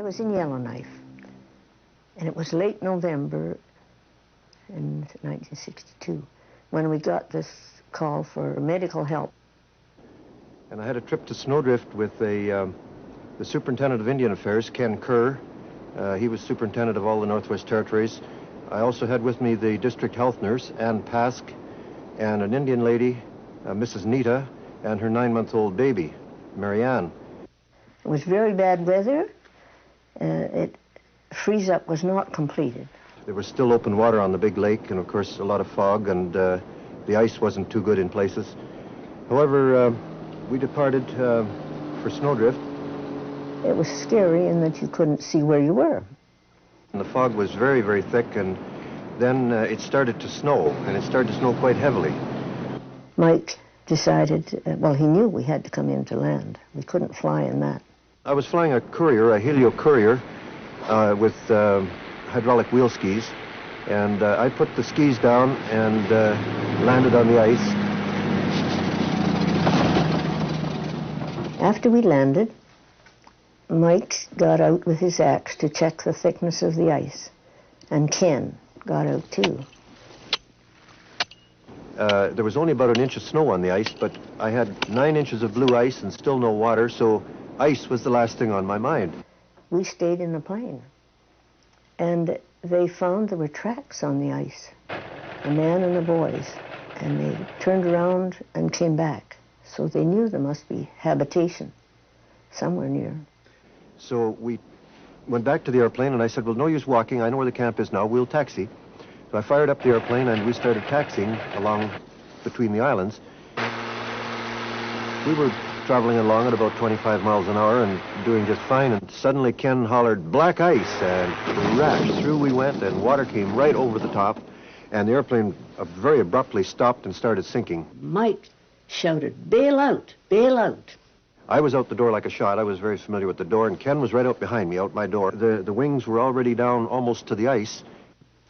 was in Yellowknife, and it was late November in 1962 when we got this call for medical help. And I had a trip to Snowdrift with the Superintendent of Indian Affairs, Ken Kerr. He was Superintendent of all the Northwest Territories. I also had with me the District Health Nurse, Ann Pask, and an Indian lady, Mrs. Nita, and her 9-month-old baby, Marianne. It was very bad weather. Freeze-up was not completed. There was still open water on the big lake, and of course a lot of fog, and the ice wasn't too good in places. However, we departed for Snowdrift. It was scary in that you couldn't see where you were. And the fog was very, very thick, and then it started to snow, and it started to snow quite heavily. Mike decided, well, he knew we had to come in to land. We couldn't fly in that. I was flying a courier, a Helio courier, with hydraulic wheel skis, and I put the skis down and landed on the ice. After we landed, Mike got out with his axe to check the thickness of the ice, and Ken got out too. There was only about an inch of snow on the ice, but I had 9 inches of blue ice and still no water, so ice was the last thing on my mind. We stayed in the plane, and they found there were tracks on the ice, a man and the boys, and they turned around and came back. So they knew there must be habitation somewhere near. So we went back to the airplane, and I said, well, no use walking. I know where the camp is now. We'll taxi. So I fired up the airplane, and we started taxiing along between the islands. We were traveling along at about 25 miles an hour and doing just fine, and suddenly Ken hollered, "Black ice," and crash, through we went, and water came right over the top, and the airplane very abruptly stopped and started sinking. Mike shouted, "Bail out, bail out." I was out the door like a shot. I was very familiar with the door, and Ken was right out behind me, out my door. The wings were already down almost to the ice.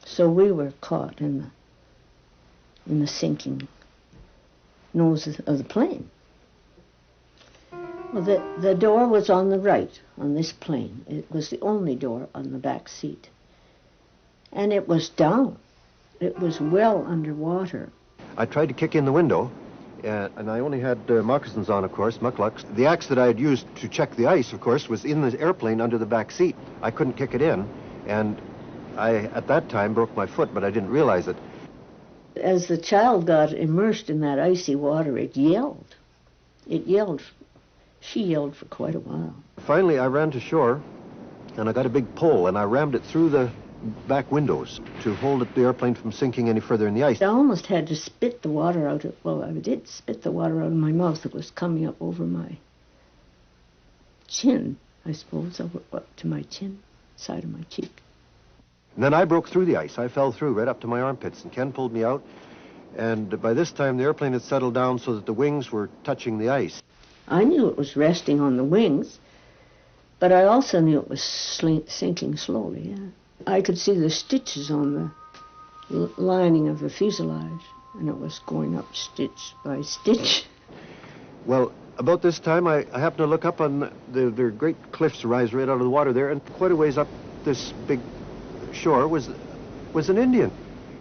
So we were caught in the sinking nose of the plane. Well, the door was on the right on this plane. It was the only door on the back seat. And it was down. It was well underwater. I tried to kick in the window, and I only had moccasins on, of course, mucklucks. The axe that I had used to check the ice, of course, was in the airplane under the back seat. I couldn't kick it in, and I, at that time, broke my foot, but I didn't realize it. As the child got immersed in that icy water, it yelled. It yelled. She yelled for quite a while. Finally, I ran to shore, and I got a big pole, and I rammed it through the back windows to hold the airplane from sinking any further in the ice. I almost had to spit the water out of, well, I did spit the water out of my mouth. It was coming up over my chin, I suppose, up to my chin, side of my cheek. And then I broke through the ice. I fell through right up to my armpits, and Ken pulled me out, and by this time the airplane had settled down so that the wings were touching the ice. I knew it was resting on the wings, but I also knew it was sinking slowly, yeah. I could see the stitches on the lining of the fuselage, and it was going up stitch by stitch. Well, about this time, I happened to look up on the great cliffs rise right out of the water there, and quite a ways up this big shore was an Indian.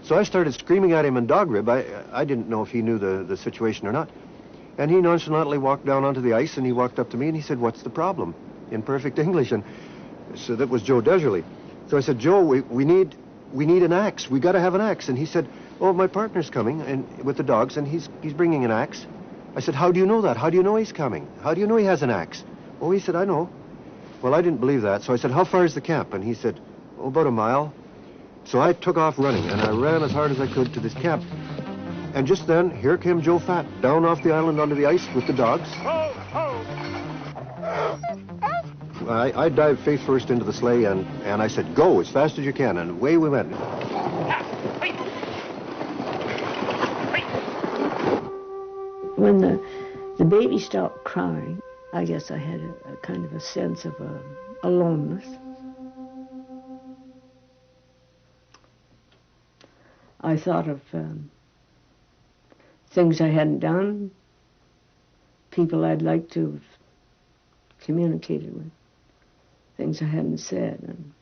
So I started screaming at him in dog rib. I didn't know if he knew the situation or not. And he nonchalantly walked down onto the ice, and he walked up to me, and he said, "What's the problem?" in perfect English. And so that was Joe Deserly. So I said, "Joe, we need an axe. We got to have an axe." And he said, "Oh, my partner's coming and with the dogs, and he's bringing an axe." I said, "How do you know that? How do you know he's coming? How do you know he has an axe?" "Oh," he said, "I know." Well, I didn't believe that. So I said, "How far is the camp?" And he said, "Oh, about a mile." So I took off running, and I ran as hard as I could to this camp. And just then, here came Joe Fat, down off the island onto the ice with the dogs. I dived face first into the sleigh, and I said, "Go as fast as you can," and away we went. When the baby stopped crying, I guess I had a kind of a sense of aloneness. I thought of things I hadn't done, people I'd like to have communicated with. things I hadn't said. And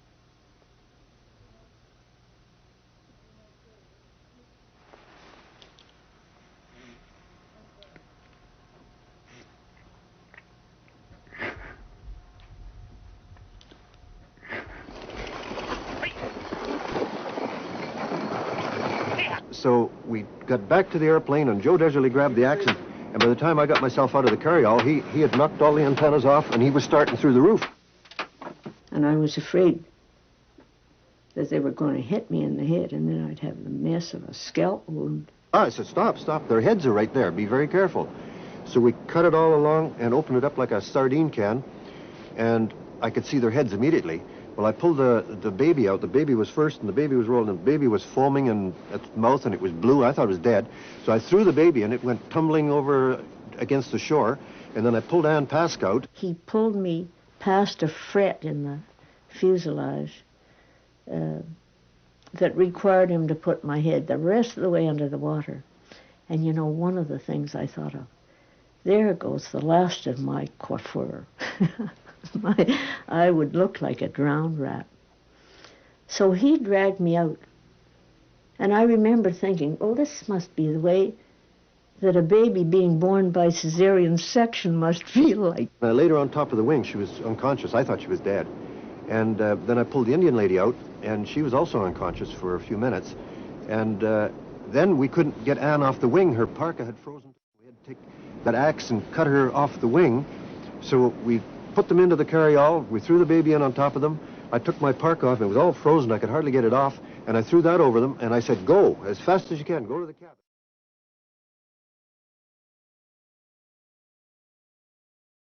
So we got back to the airplane, and Joe Deserly grabbed the axe, and by the time I got myself out of the carryall, he had knocked all the antennas off, and he was starting through the roof. And I was afraid that they were going to hit me in the head, and then I'd have the mess of a scalp wound. I said, stop, stop. Their heads are right there. Be very careful. So we cut it all along and opened it up like a sardine can, and I could see their heads immediately. Well, I pulled the baby out. The baby was first, and the baby was rolling. And the baby was foaming and at the mouth, and it was blue. I thought it was dead. So I threw the baby, and it went tumbling over against the shore. And then I pulled Ann Pask out. He pulled me past a fret in the fuselage that required him to put my head the rest of the way under the water. And, you know, one of the things I thought of, there goes the last of my coiffure. I would look like a drowned rat. So he dragged me out. And I remember thinking, oh, this must be the way that a baby being born by cesarean section must feel like. I laid her on top of the wing. She was unconscious. I thought she was dead. And then I pulled the Indian lady out, and she was also unconscious for a few minutes. And then we couldn't get Ann off the wing. Her parka had frozen. We had to take that axe and cut her off the wing. So we put them into the carryall. We threw the baby in on top of them. I took my parka off. It was all frozen. I could hardly get it off. And I threw that over them, and I said, go, as fast as you can. Go to the cabin.